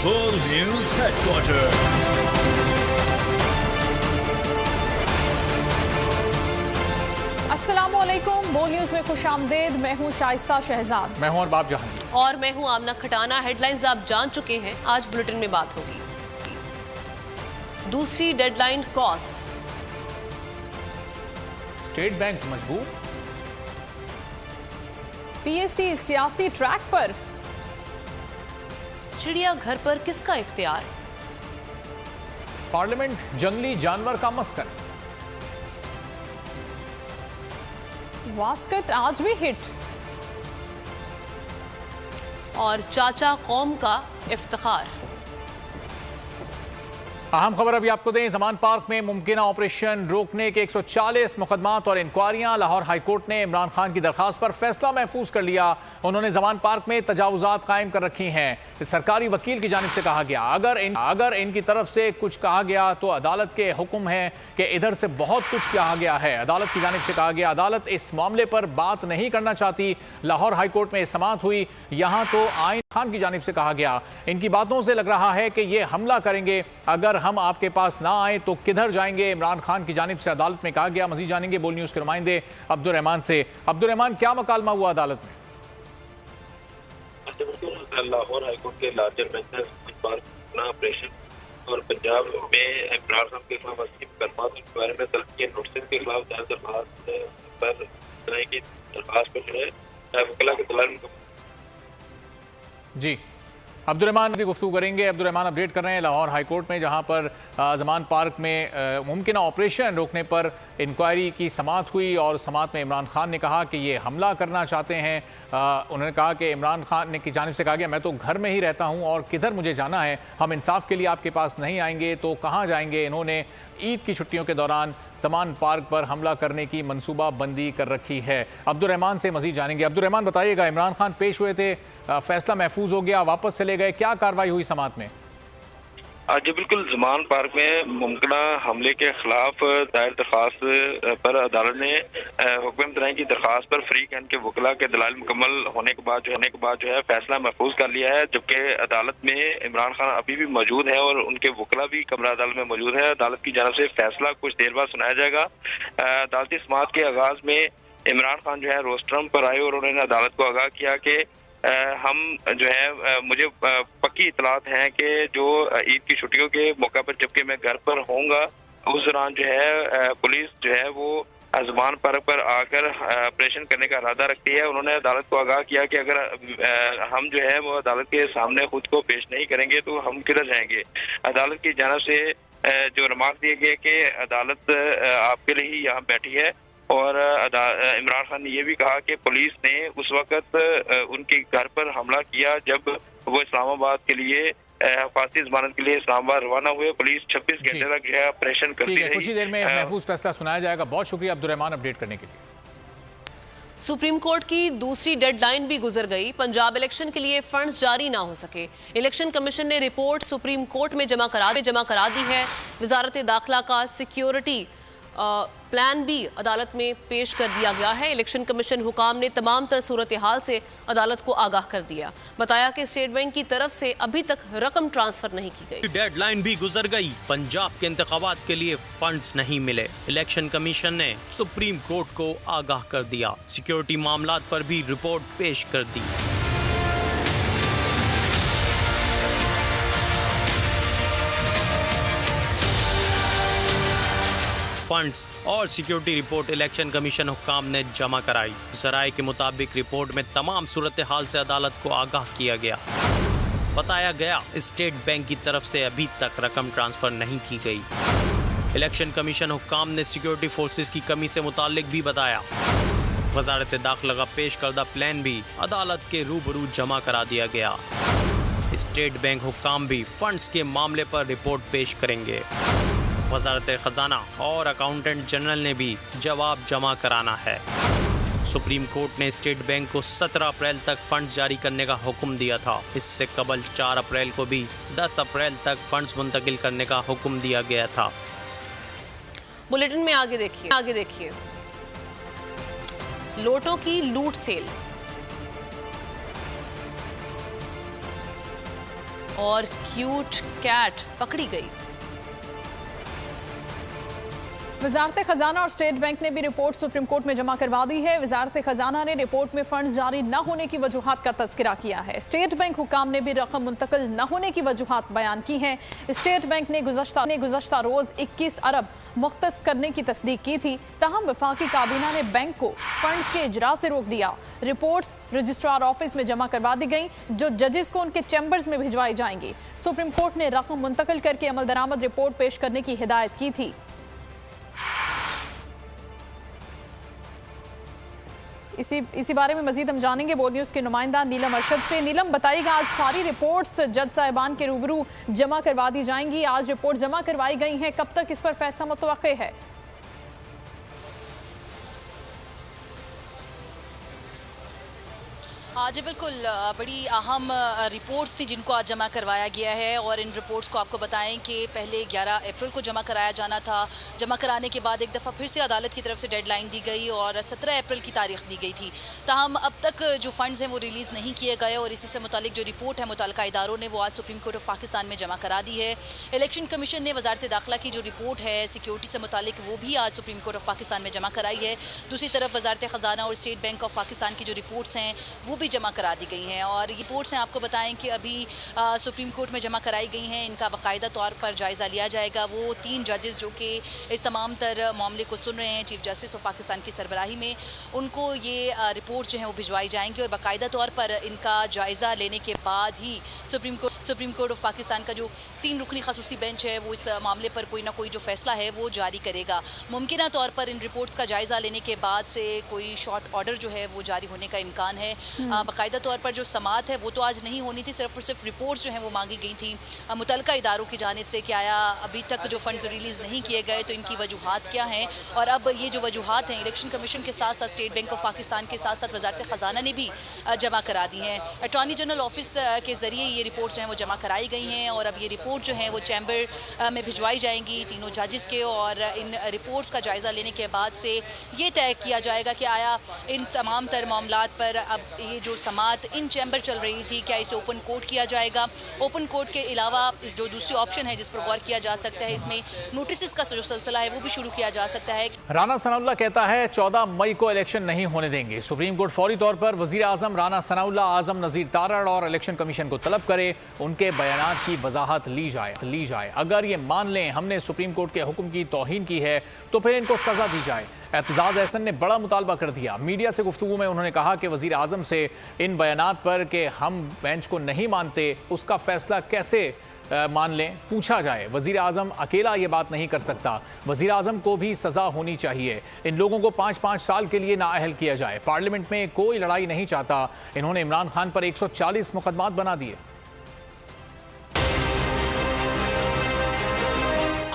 Full News Headquarters। अस्सलामुअलैकुम, बोल news में खुशामदीद। मैं हूं शाइस्ता शहजाद। मैं हूं अरबाब जहांगीर और मैं हूं आमना खटाना। हेडलाइंस आप जान चुके हैं, आज बुलेटिन में बात होगी। दूसरी डेडलाइन क्रॉस, स्टेट बैंक मजबूर, पीएससी सियासी ट्रैक पर, चिड़ियाघर पर किसका इख्तियार, पार्लियामेंट जंगली जानवर का मस्कन, वास्कट आज भी हिट, और चाचा कौम का इफ्तिखार। अहम खबर अभी आपको दें, जमान पार्क में मुमकिन ऑपरेशन रोकने के 140 मुकदमात और इंक्वायरियां। लाहौर हाईकोर्ट ने इमरान खान की दरखास्त पर फैसला महफूज कर लिया। उन्होंने जमान पार्क में तजावुजात कायम कर रखी हैं। सरकारी वकील की जानिब से कहा गया, अगर इनकी तरफ से कुछ कहा गया तो अदालत के हुक्म है कि इधर से बहुत कुछ कहा गया है। अदालत की जानिब से कहा गया, अदालत इस मामले पर बात नहीं करना चाहती। लाहौर हाईकोर्ट में समाअत हुई, यहां तो आइन खान की जानिब से कहा गया, इनकी बातों से लग रहा है कि ये हमला करेंगे, अगर हम आपके पास ना आए तो किधर जाएंगे। इमरान खान की जानिब से अदालत में कहा गया। मजीद जानेंगे बोल न्यूज के नुमाइंदे अब्दुल रहमान से। अब्दुल रहमान, क्या मुकालमा हुआ अदालत में? लाहौर हाईकोर्ट के लार्जर बेंच ने ऑपरेशन और पंजाब में इमरान खान के खिलाफ 80 मुकदमात के बारे में तलब किए नोटिस के खिलाफ दायर दरखास्त पर तरह की दरखास्त पर जो है वकला के दलाल जी, अब्दुल रहमान भी गुफ्तगू करेंगे। अब्दुल रहमान अपडेट कर रहे हैं लाहौर हाईकोर्ट में, जहां पर जमान पार्क में मुमकिन ऑपरेशन रोकने पर इंक्वायरी की समाअत हुई और समाअत में इमरान खान ने कहा कि ये हमला करना चाहते हैं। उन्होंने कहा कि इमरान खान ने की जानिब से कहा गया, मैं तो घर में ही रहता हूं और किधर मुझे जाना है, हम इंसाफ के लिए आपके पास नहीं आएंगे तो कहाँ जाएंगे। इन्होंने ईद की छुट्टियों के दौरान जमान पार्क पर हमला करने की मनसूबा बंदी कर रखी है। अब्दुल रहमान से मजीद जानेंगे। अब्दुल रहमान, बताइएगा, इमरान खान पेश हुए थे, फैसला महफूज हो गया, वापस चले गए, क्या कार्रवाई हुई समाअत में? जी बिल्कुल, जमान पार्क में मुमकिन हमले के खिलाफ दायर दरखास्त पर अदालत ने हुक्म तराई की दरखास्त पर फरीक एंड के वकला के दलाल मुकम्मल होने के बाद जो है फैसला महफूज कर लिया है। जबकि अदालत में इमरान खान अभी भी मौजूद है और उनके वकला भी कमरा अदालत में मौजूद है। अदालत की जानब से फैसला कुछ देर बाद सुनाया जाएगा। अदालती समाअत के आगाज में इमरान खान जो है रोस्ट्रम पर आए और उन्होंने अदालत को आगाह किया कि हम जो है मुझे पक्की इतलात है कि जो ईद की छुट्टियों के मौका पर जबकि मैं घर पर होऊंगा उस दौरान जो है पुलिस जो है वो जमान पार्क पर आकर ऑपरेशन करने का इरादा रखती है। उन्होंने अदालत को आगाह किया कि अगर हम जो है वो अदालत के सामने खुद को पेश नहीं करेंगे तो हम किधर जाएंगे। अदालत की जानब से जो रिमार्क दिए गए कि अदालत आपके लिए ही यहाँ बैठी है और इमरान खान ने यह भी कहा कि पुलिस ने उस वक्त उनके घर पर हमला किया जब वो इस्लामाबाद के लिए फांसी जमानत के लिए इस्लामाबाद रवाना हुए। पुलिस 26 घंटे तक जो है ऑपरेशन करती रही। कुछ ही देर में महफूज फैसला सुनाया जाएगा। बहुत शुक्रिया अब्दुल रहमान अपडेट करने के लिए। सुप्रीम कोर्ट की दूसरी डेडलाइन भी गुजर गई। पंजाब इलेक्शन के लिए फंड्स जारी ना हो सके। इलेक्शन कमीशन ने रिपोर्ट सुप्रीम कोर्ट में जमा करा दी है। वजारत दाखिला का सिक्योरिटी प्लान भी अदालत में पेश कर दिया गया है। इलेक्शन कमीशन हुकाम ने तमाम तर सूरत हाल से अदालत को आगाह कर दिया। बताया कि स्टेट बैंक की तरफ से अभी तक रकम ट्रांसफर नहीं की गई। डेडलाइन भी गुजर गई। पंजाब के इंतखाबात के लिए फंड्स नहीं मिले। इलेक्शन कमीशन ने सुप्रीम कोर्ट को आगाह कर दिया। सिक्योरिटी मामलात पर भी रिपोर्ट पेश कर दी। फंड्स और सिक्योरिटी रिपोर्ट इलेक्शन कमीशन हुक्काम ने जमा कराई। जराये के मुताबिक रिपोर्ट में तमाम सूरत हाल से अदालत को आगाह किया गया। बताया गया स्टेट बैंक की तरफ से अभी तक रकम ट्रांसफर नहीं की गई। इलेक्शन कमीशन हुक्काम ने सिक्योरिटी फोर्सेस की कमी से मुतालिक भी बताया। वजारत दाखिला का पेश करदा प्लान भी अदालत के रूबरू जमा करा दिया गया। स्टेट बैंक हुक्काम भी फंड्स के मामले पर रिपोर्ट पेश करेंगे। वजारत खजाना और अकाउंटेंट जनरल ने भी जवाब जमा कराना है। सुप्रीम कोर्ट ने स्टेट बैंक को 17 अप्रैल तक फंड्स जारी करने का हुक्म दिया था। इससे कबल 4 अप्रैल को भी 10 अप्रैल तक फंड्स मुंतकिल करने का हुक्म दिया गया था। बुलेटिन में आगे देखिए लोटों की लूट सेल और क्यूट कैट पकड़ी गई। वजारत खजाना और स्टेट बैंक ने भी रिपोर्ट सुप्रीम कोर्ट में जमा करवा दी है। वजारत खजाना ने रिपोर्ट में फंड जारी न होने की वजूहात का तस्करा किया है। स्टेट बैंक हुकाम ने भी रकम मुंतकिल न होने की वजूहात बयान की हैं। स्टेट बैंक ने गुज़श्ता रोज 21 अरब मुख्तस करने की तस्दीक की थी, तहम वफाकी काबीना ने बैंक को फंड्स के इजरा से रोक दिया। रिपोर्ट्स रजिस्ट्रार ऑफिस में जमा करवा दी गई, जो जजेस को उनके चैम्बर्स में भिजवाई जाएंगी। सुप्रीम कोर्ट ने रकम मुंतकिल करके अमल दरामद रिपोर्ट पेश करने की हिदायत की थी। इसी बारे में मजीद हम जानेंगे बोल न्यूज़ के नुमाइंदा नीलम अरशद से। नीलम, बताइएगा, आज सारी रिपोर्ट्स जज साहिबान के रूबरू जमा करवा दी जाएंगी। आज रिपोर्ट जमा करवाई गई हैं, कब तक इस पर फैसला मुतवक्के है? जी बिल्कुल, बड़ी अहम रिपोर्ट्स थी जिनको आज जमा करवाया गया है। और इन रिपोर्ट्स को आपको बताएं कि पहले 11 अप्रैल को जमा कराया जाना था। जमा कराने के बाद एक दफ़ा फिर से अदालत की तरफ से डेडलाइन दी गई और 17 अप्रैल की तारीख दी गई थी। ताहम अब तक जो फंड्स हैं वो रिलीज़ नहीं किए गए और इसी से मुतालिक जो रिपोर्ट है मुतल्लिका इदारों ने वो आज सुप्रीम कोर्ट ऑफ पाकिस्तान में जमा करा दी है। इलेक्शन कमीशन ने वजारत दाखिला की जो रिपोर्ट है सिक्योरिटी से मुतालिक वो भी आज सुप्रीम कोर्ट ऑफ पाकिस्तान में जमा कराई है। दूसरी तरफ वजारत ख़जाना और स्टेट बैंक ऑफ पाकिस्तान की जो रिपोर्ट्स हैं वो भी जमा करा दी गई हैं। और रिपोर्ट्स हैं, आपको बताएं कि अभी सुप्रीम कोर्ट में जमा कराई गई हैं। इनका बाकायदा तौर पर जायज़ा लिया जाएगा। वो 3 जजेस जो कि इस तमाम तर मामले को सुन रहे हैं चीफ जस्टिस ऑफ पाकिस्तान की सरबराही में, उनको ये रिपोर्ट जो है वो भिजवाई जाएंगी और बाकायदा तौर पर इनका जायज़ा लेने के बाद ही सुप्रीम कोर्ट ऑफ पाकिस्तान का जो 3 रुकनी खसूसी बेंच है वो इस मामले पर कोई ना कोई जो फैसला है वो जारी करेगा। मुमकिन तौर पर इन रिपोर्ट्स का जायज़ा लेने के बाद से कोई शॉर्ट ऑर्डर जो है वो जारी होने का इम्कान है। बाकायदा तौर पर जो समात है वो तो आज नहीं होनी थी, सिर्फ और सिर्फ रिपोर्ट्स जो हैं वो मांगी गई थी मुतल्लिका इदारों की जानिब से कि आया अभी तक जो फंड्स रिलीज़ नहीं किए गए तो इनकी वजूहात क्या हैं। और अब ये जो वजूहात हैं इलेक्शन कमीशन के साथ साथ स्टेट बैंक ऑफ पाकिस्तान के साथ साथ वजारत ख़जाना ने भी जमा करा दी हैं। अटॉर्नी जनरल ऑफिस के ज़रिए ये रिपोर्ट जो हैं वो जमा कराई गई हैं और अब ये रिपोर्ट जो है वो चैम्बर में भिजवाई जाएंगी तीनों जजेस के। और इन रिपोर्ट्स का जायज़ा लेने के बाद से ये तय किया जाएगा कि आया इन तमाम तर मामलात पर अब ये जो समात इन चैम्बर चल रही थी क्या इसे ओपन कोर्ट किया जाएगा। ओपन कोर्ट के अलावा जो दूसरी ऑप्शन है जिस पर गौर किया जा सकता है, इसमें नोटिस का जो सिलसिला है वो भी शुरू किया जा सकता है। राना सनाउल्लाह कहता है 14 मई को इलेक्शन नहीं होने देंगे। सुप्रीम कोर्ट फौरी तौर पर वजीर आजम राना सनाउल्लाह, आजम नजीर तारड़ और इलेक्शन कमीशन को तलब करे उनके बयानात की वजाहत ली जाए। अगर ये मान लें हमने सुप्रीम कोर्ट के हुक्म की तौहीन की है तो फिर इनको सजा दी जाए। एतजाज अहसन ने बड़ा मुतालबा कर दिया। मीडिया से गुफ्तगू में उन्होंने कहा कि वजीर आजम से इन बयानात पर कि हम बेंच को नहीं मानते उसका फैसला कैसे मान लें पूछा जाए। वजीर आजम अकेला ये बात नहीं कर सकता, वजीर आजम को भी सजा होनी चाहिए। इन लोगों को 5-5 साल के लिए नाअहल किया जाए। पार्लियामेंट में कोई लड़ाई नहीं चाहता। इन्होंने इमरान खान पर 140 मुकदमात बना दिए।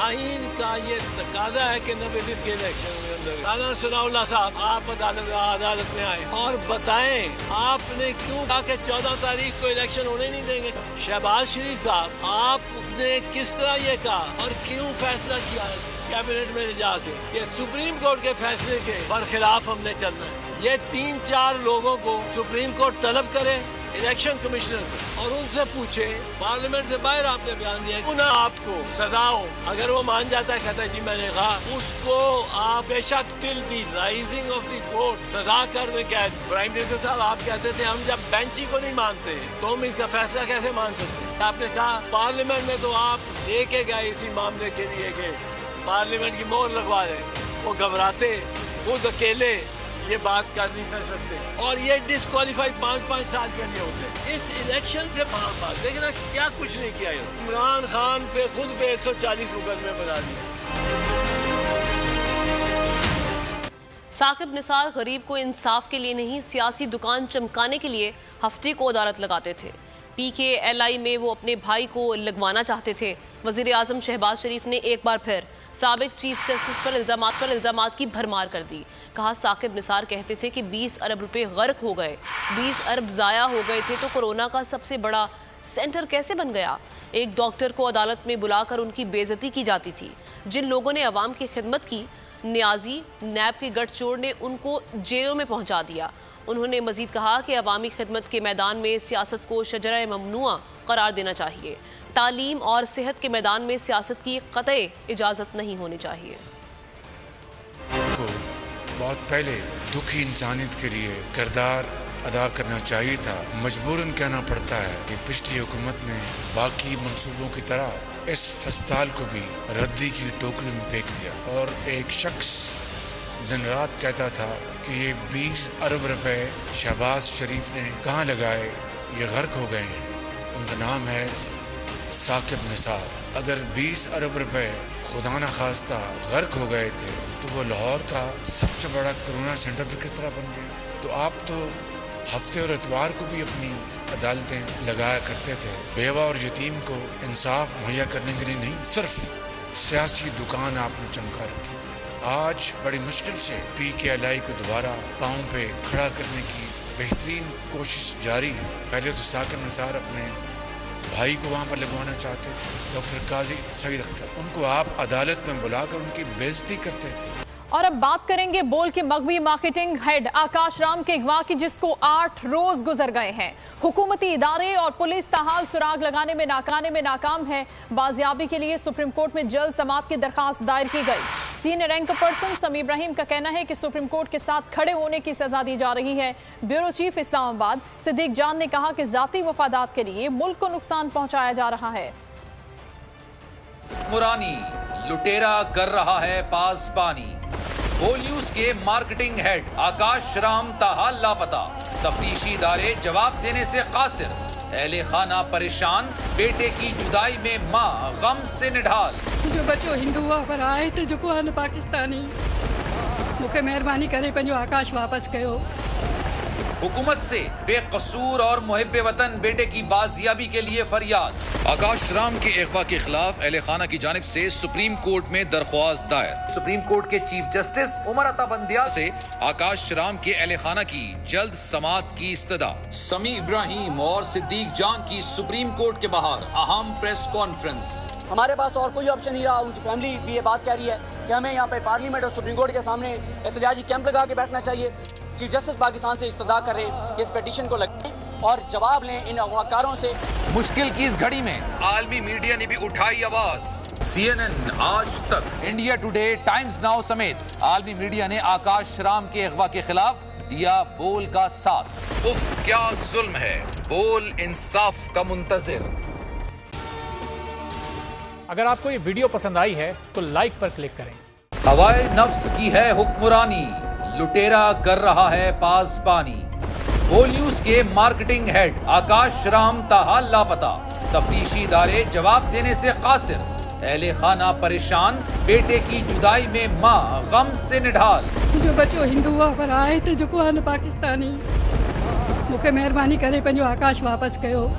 आइन का ये तकाजा है कि 90 दिन के इलेक्शन में राना सनाउल्लाह साहब आप अदालत में आए और बताएं आपने क्यों कहा कि 14 तारीख को इलेक्शन होने नहीं देंगे। शहबाज शरीफ साहब आपने किस तरह ये कहा और क्यों फैसला किया कैबिनेट में जाके कि सुप्रीम कोर्ट के फैसले के बरखिलाफ हमने चलना है। ये 3-4 लोगों को सुप्रीम कोर्ट तलब करे इलेक्शन कमिश्नर और उनसे पूछे पार्लियामेंट से बाहर आपने बयान दिया पुनः आपको सजा हो। अगर वो मान जाता है कहता है जी मैंने कहा, उसको आप बेशक till the rising of the court सजा कर में कैद। प्राइम मिनिस्टर साहब आप कहते थे हम जब बेंच ही को नहीं मानते तो हम इसका फैसला कैसे मान सकते। आपने कहा पार्लियामेंट में तो आप लेके गए इसी मामले के लिए कि पार्लियामेंट की मोहर लगवा रहे। वो घबराते खुद अकेले ये बात कर नहीं कर सकते और ये डिस्क्वालीफाइड 5-5 साल के लिए होते। इस इलेक्शन से बात लेकिन क्या कुछ नहीं किया। इमरान खान पे खुद पे 140 मुकदमे बना दिए। साकिब निसार गरीब को इंसाफ के लिए नहीं सियासी दुकान चमकाने के लिए हफ्ते को अदालत लगाते थे। PKLI में वो अपने भाई को लगवाना चाहते थे। वजीर आजम शहबाज शरीफ ने एक बार फिर साबिक चीफ जस्टिस पर इल्ज़ामात की भरमार कर दी। कहा साकिब निसार कहते थे कि 20 अरब रुपए गर्क हो गए, 20 अरब ज़ाया हो गए थे तो कोरोना का सबसे बड़ा सेंटर कैसे बन गया। एक डॉक्टर को अदालत में बुलाकर उनकी बेइज्जती की जाती थी। जिन लोगों ने अवाम की खिदमत की, न्याजी नैब के गठजोड़ ने उनको जेलों में पहुंचा दिया उन्होंने मजीद कहा कि अवामी खिदमत के मैदान में सियासत को शजरा ममनुआ करार देना चाहिए। तालीम और सेहत के मैदान में सियासत की कतई इजाज़त नहीं होनी चाहिए। को बहुत पहले दुखी इंसानियत के लिए किरदार अदा करना चाहिए था। मजबूरन कहना पड़ता है कि पिछली हुकूमत ने बाकी मंसूबों की तरह इस अस्पताल को भी रद्दी की टोकरी में फेंक दिया और एक शख्स दिन रात कहता था कि ये 20 अरब रुपए शहबाज शरीफ ने कहाँ लगाए, ये गर्क हो गए हैं। उनका नाम है साकिब निसार। अगर 20 अरब रुपए खुदा न खास्ता गर्क हो गए थे तो वो लाहौर का सबसे बड़ा कोरोना सेंटर पर किस तरह बन गया। तो आप तो हफ्ते और इतवार को भी अपनी अदालतें लगाया करते थे। बेवा और यतीम को इंसाफ मुहैया करने के लिए नहीं, सिर्फ सियासी दुकान आपने चमका रखी थी। आज बड़ी मुश्किल से PKLI को दोबारा पाँव पे खड़ा करने की बेहतरीन कोशिश जारी है। पहले तो साकिब निसार अपने भाई को वहाँ पर लगवाना चाहते थे, डॉक्टर काजी सईद अख्तर। उनको आप अदालत में बुलाकर उनकी बेइज्जती करते थे। और अब बात करेंगे बोल के मगवी मार्केटिंग हेड आकाश राम के अगवा की, जिसको 8 रोज गुजर गए हैं। हुकूमती इदारे और पुलिस ताहाल सुराग लगाने में नाकाम है। बाजियाबी के लिए सुप्रीम कोर्ट में जल्द समाअत की दरखास्त दायर की गई। सीनियर रैंक पर्सन समी इब्राहिम का कहना है कि सुप्रीम कोर्ट के साथ खड़े होने की सजा दी जा रही है। ब्यूरो चीफ इस्लामाबाद सिद्दीक जान ने कहा कि जाती वफादात के लिए मुल्क को नुकसान पहुंचाया जा रहा है। मुरानी लुटेरा कर रहा है पासबानी। बोल न्यूज के मार्केटिंग हेड आकाश राम ताहा लापता। तफ्तीशी इदारे जवाब देने से कासिर। अहले खाना परेशान, बेटे की जुदाई में माँ गम से निढाल। जो बच्चो हिंदू पर आए थे जो को पाकिस्तानी, मुखे मेहरबानी करे पंहिंजो आकाश वापस कयो। हुकूमत से बेकसूर और मुहिब्बे वतन बेटे की बाजियाबी के लिए फरियाद। आकाश राम के अगवा के खिलाफ अहले खाना की जानिब से सुप्रीम कोर्ट में दरख्वास्त दायर। सुप्रीम कोर्ट के चीफ जस्टिस उमर अता बंदियाल से आकाश राम के अहले खाना की जल्द समाअत की इस्तदा। समी इब्राहिम और सिद्दीक जान की सुप्रीम कोर्ट के बाहर अहम प्रेस कॉन्फ्रेंस। हमारे पास और कोई ऑप्शन नहीं रहा। उनकी फैमिली भी ये बात कह रही है कि हमें यहाँ पे पार्लियामेंट और सुप्रीम कोर्ट के सामने एहतजाजी कैंप लगा के बैठना चाहिए। चीफ जस्टिस पाकिस्तान से इस्तदा कर रहे हैं कि इस पिटीशन को लगाएं और जवाब लें इन अगवाकारों से। मुश्किल की इस घड़ी में आलमी मीडिया ने भी उठाई आवाज। CNN, आज तक, इंडिया टुडे, टाइम्स नाउ समेत आलमी मीडिया ने आकाश राम के अगवा के खिलाफ दिया बोल का साथ। उफ क्या जुल्म है, बोल इंसाफ का मुंतजिर। अगर आपको ये वीडियो पसंद आई है तो लाइक पर क्लिक करें। हवाए नफ्स की है हुक्मरानी, लुटेरा कर रहा है पासबानी। बोल न्यूज के मार्केटिंग हेड आकाश राम ताहा लापता। तफ्तीशी इदारे जवाब देने से कासिर। अहले खाना परेशान, बेटे की जुदाई में माँ गम से निढाल। जो बच्चो हिंदू पर आए थे जो को पाकिस्तानी, मुखे मेहरबानी करे पंहिंजो आकाश वापस कयो।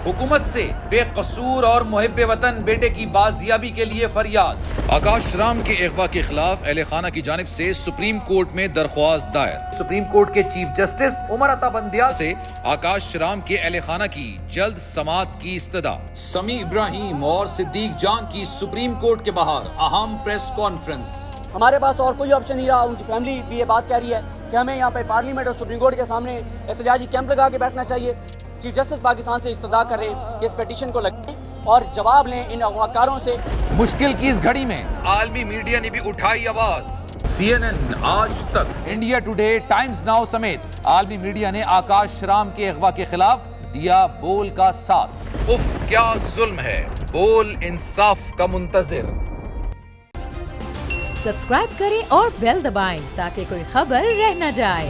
हुकूमत से बेकसूर और मुहिब्बे वतन बेटे की बाजियाबी के लिए फरियाद। आकाश राम के अगवा के खिलाफ अहले खाना की जानिब से सुप्रीम कोर्ट में दरख्वास्त दायर। सुप्रीम कोर्ट के चीफ जस्टिस उमर अता बंदियाल से आकाश राम के अहले खाना की जल्द समाअत की इस्तदा। समी इब्राहिम और सिद्दीक जान की सुप्रीम कोर्ट के बाहर अहम प्रेस कॉन्फ्रेंस। हमारे पास और कोई ऑप्शन नहीं रहा। उनकी फैमिली भी ये बात कह रही है कि हमें यहाँ पे पार्लियामेंट और सुप्रीम कोर्ट के सामने एहतजाजी कैंप लगा के बैठना चाहिए। चीफ जस्टिस पाकिस्तान से इस्तदा कर रहे हैं कि इस पिटीशन को लगाएं और जवाब लें इन अगवाकारों से। मुश्किल की इस घड़ी में आलमी मीडिया ने भी उठाई आवाज। CNN, आज तक, इंडिया टुडे, टाइम्स नाउ समेत आलमी मीडिया ने आकाश राम के अगवा के खिलाफ दिया बोल का साथ। उफ क्या जुल्म है, बोल इंसाफ का मुंतजिर। सब्सक्राइब करें और बेल दबाएं ताकि कोई खबर रह न जाए।